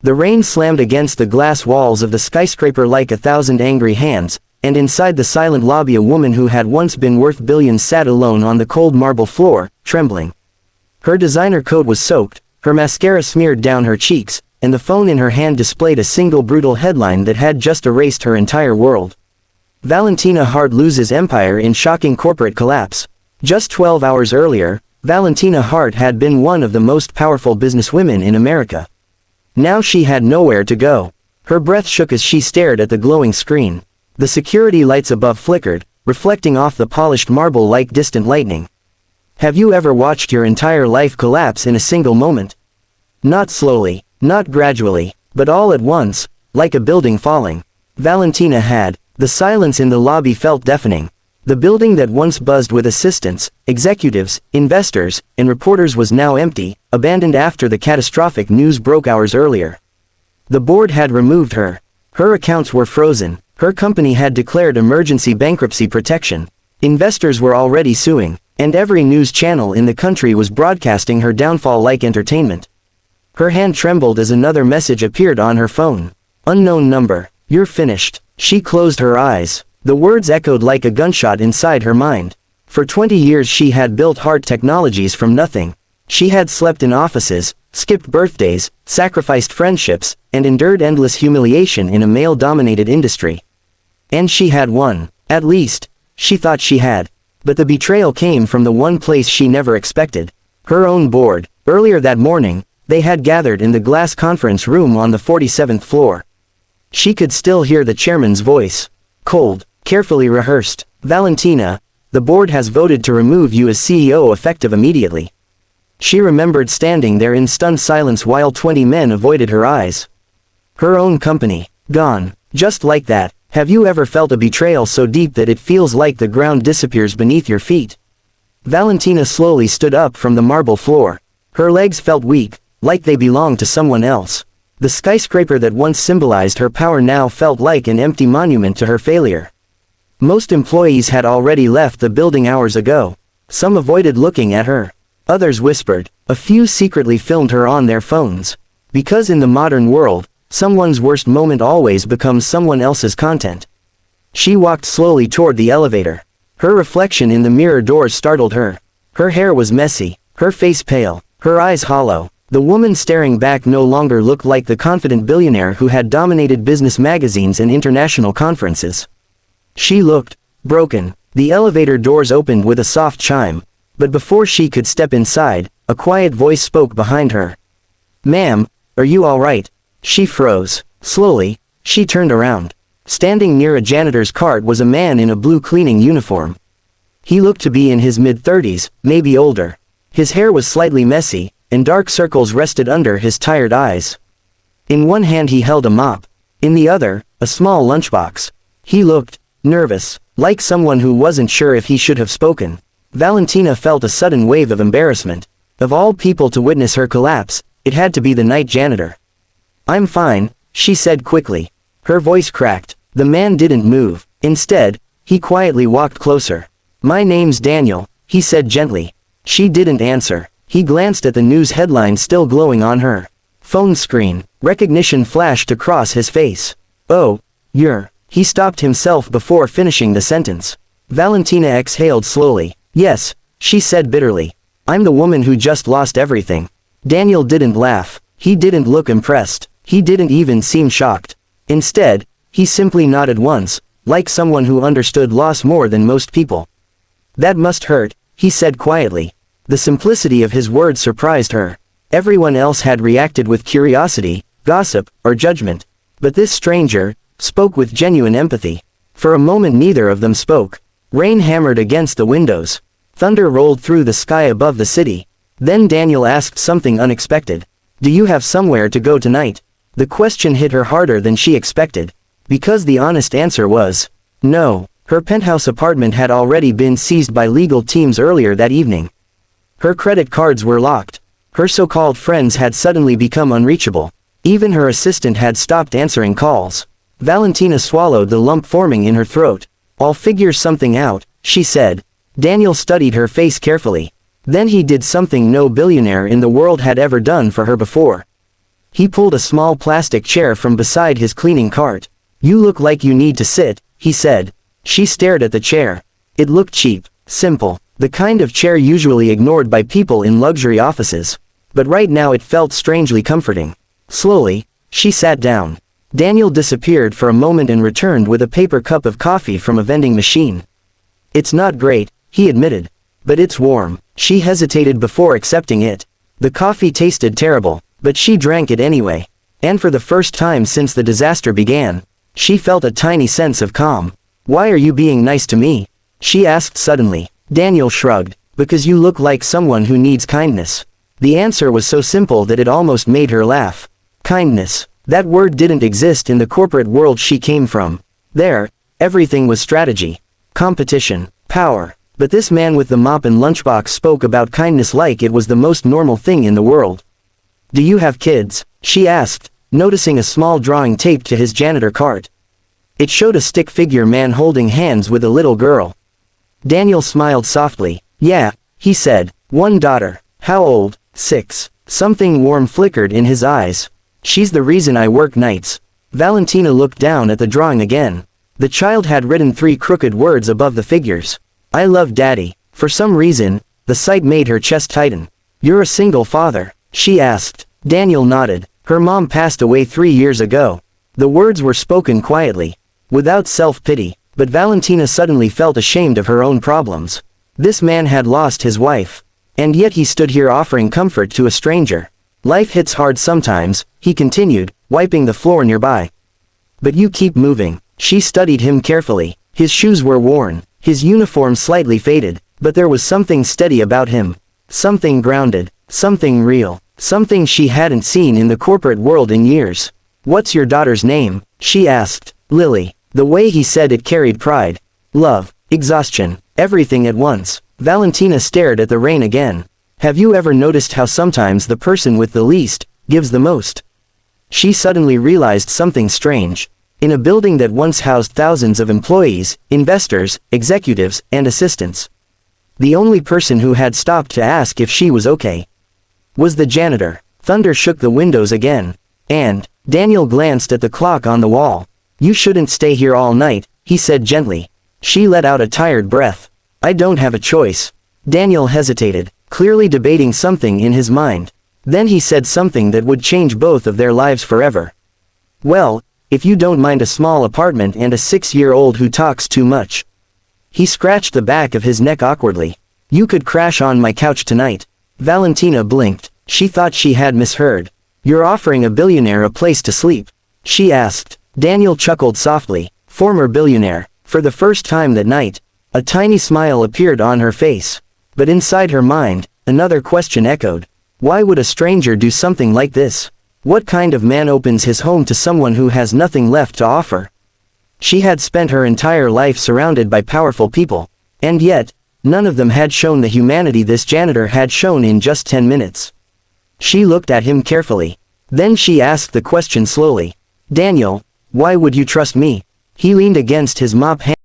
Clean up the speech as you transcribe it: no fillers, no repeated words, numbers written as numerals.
The rain slammed against the glass walls of the skyscraper like 1,000 angry hands, and inside the silent lobby a woman who had once been worth billions sat alone on the cold marble floor, trembling. Her designer coat was soaked, her mascara smeared down her cheeks, and the phone in her hand displayed a single brutal headline that had just erased her entire world. Valentina Hart loses empire in shocking corporate collapse. Just 12 hours earlier, Valentina Hart had been one of the most powerful businesswomen in America. Now she had nowhere to go. Her breath shook as she stared at the glowing screen. The security lights above flickered, reflecting off the polished marble like distant lightning. Have you ever watched your entire life collapse in a single moment? Not slowly, not gradually, but all at once, like a building falling. Valentina had. The silence in the lobby felt deafening. The building that once buzzed with assistants, executives, investors, and reporters was now empty, abandoned after the catastrophic news broke hours earlier. The board had removed her. Her accounts were frozen. Her company had declared emergency bankruptcy protection. Investors were already suing, and every news channel in the country was broadcasting her downfall like entertainment. Her hand trembled as another message appeared on her phone. Unknown number. You're finished. She closed her eyes. The words echoed like a gunshot inside her mind. For 20 years she had built Hart Technologies from nothing. She had slept in offices, skipped birthdays, sacrificed friendships, and endured endless humiliation in a male-dominated industry. And she had won. At least, she thought she had. But the betrayal came from the one place she never expected. Her own board. Earlier that morning, they had gathered in the glass conference room on the 47th floor. She could still hear the chairman's voice. Cold, carefully rehearsed. Valentina, the board has voted to remove you as CEO effective immediately. She remembered standing there in stunned silence while 20 men avoided her eyes. Her own company. Gone. Just like that. Have you ever felt a betrayal so deep that it feels like the ground disappears beneath your feet? Valentina slowly stood up from the marble floor. Her legs felt weak, like they belonged to someone else. The skyscraper that once symbolized her power now felt like an empty monument to her failure. Most employees had already left the building hours ago. Some avoided looking at her. Others whispered. A few secretly filmed her on their phones. Because in the modern world, someone's worst moment always becomes someone else's content. She walked slowly toward the elevator. Her reflection in the mirror doors startled her. Her hair was messy, her face pale, her eyes hollow. The woman staring back no longer looked like the confident billionaire who had dominated business magazines and international conferences. She looked broken. The elevator doors opened with a soft chime, but before she could step inside, a quiet voice spoke behind her. "Ma'am, are you all right?" She froze. Slowly, she turned around. Standing near a janitor's cart was a man in a blue cleaning uniform. He looked to be in his mid-30s, maybe older. His hair was slightly messy, and dark circles rested under his tired eyes. In one hand he held a mop. In the other, a small lunchbox. He looked nervous, like someone who wasn't sure if he should have spoken. Valentina felt a sudden wave of embarrassment. Of all people to witness her collapse, it had to be the night janitor. "I'm fine," she said quickly. Her voice cracked. The man didn't move. Instead, he quietly walked closer. "My name's Daniel," he said gently. She didn't answer. He glanced at the news headline still glowing on her phone screen. Recognition flashed across his face. "Oh, you're..." He stopped himself before finishing the sentence. Valentina exhaled slowly. "Yes," she said bitterly. "I'm the woman who just lost everything." Daniel didn't laugh. He didn't look impressed. He didn't even seem shocked. Instead, he simply nodded once, like someone who understood loss more than most people. "That must hurt," he said quietly. The simplicity of his words surprised her. Everyone else had reacted with curiosity, gossip, or judgment. But this stranger spoke with genuine empathy. For a moment neither of them spoke. Rain hammered against the windows. Thunder rolled through the sky above the city. Then Daniel asked something unexpected. "Do you have somewhere to go tonight?" The question hit her harder than she expected. Because the honest answer was no. Her penthouse apartment had already been seized by legal teams earlier that evening. Her credit cards were locked. Her so-called friends had suddenly become unreachable. Even her assistant had stopped answering calls. Valentina swallowed the lump forming in her throat. "I'll figure something out," she said. Daniel studied her face carefully. Then he did something no billionaire in the world had ever done for her before. He pulled a small plastic chair from beside his cleaning cart. "You look like you need to sit," he said. She stared at the chair. It looked cheap, simple, the kind of chair usually ignored by people in luxury offices. But right now it felt strangely comforting. Slowly, she sat down. Daniel disappeared for a moment and returned with a paper cup of coffee from a vending machine. "It's not great," he admitted. "But it's warm." She hesitated before accepting it. The coffee tasted terrible, but she drank it anyway. And for the first time since the disaster began, she felt a tiny sense of calm. "Why are you being nice to me?" she asked suddenly. Daniel shrugged. "Because you look like someone who needs kindness." The answer was so simple that it almost made her laugh. Kindness. That word didn't exist in the corporate world she came from. There, everything was strategy, competition, power. But this man with the mop and lunchbox spoke about kindness like it was the most normal thing in the world. "Do you have kids?" she asked, noticing a small drawing taped to his janitor cart. It showed a stick figure man holding hands with a little girl. Daniel smiled softly. "Yeah," he said. "One daughter." "How old?" "6. Something warm flickered in his eyes. "She's the reason I work nights." Valentina looked down at the drawing again. The child had written 3 crooked words above the figures. "I love Daddy." For some reason, the sight made her chest tighten. "You're a single father?" she asked. Daniel nodded. "Her mom passed away 3 years ago." The words were spoken quietly, without self-pity, but Valentina suddenly felt ashamed of her own problems. This man had lost his wife. And yet he stood here offering comfort to a stranger. "Life hits hard sometimes," he continued, wiping the floor nearby. "But you keep moving." She studied him carefully. His shoes were worn, his uniform slightly faded, but there was something steady about him. Something grounded, something real, something she hadn't seen in the corporate world in years. "What's your daughter's name?" she asked. "Lily." The way he said it carried pride, love, exhaustion, everything at once. Valentina stared at the rain again. "Have you ever noticed how sometimes the person with the least gives the most?" She suddenly realized something strange. In a building that once housed thousands of employees, investors, executives, and assistants, the only person who had stopped to ask if she was okay was the janitor. Thunder shook the windows again. And Daniel glanced at the clock on the wall. "You shouldn't stay here all night," he said gently. She let out a tired breath. "I don't have a choice." Daniel hesitated, clearly debating something in his mind. Then he said something that would change both of their lives forever. "Well, if you don't mind a small apartment and a 6-year-old who talks too much." He scratched the back of his neck awkwardly. "You could crash on my couch tonight." Valentina blinked. She thought she had misheard. "You're offering a billionaire a place to sleep?" she asked. Daniel chuckled softly. "Former billionaire." For the first time that night, a tiny smile appeared on her face. But inside her mind, another question echoed. Why would a stranger do something like this? What kind of man opens his home to someone who has nothing left to offer? She had spent her entire life surrounded by powerful people, and yet, none of them had shown the humanity this janitor had shown in just 10 minutes. She looked at him carefully. Then she asked the question slowly. "Daniel, why would you trust me?" He leaned against his mop hand.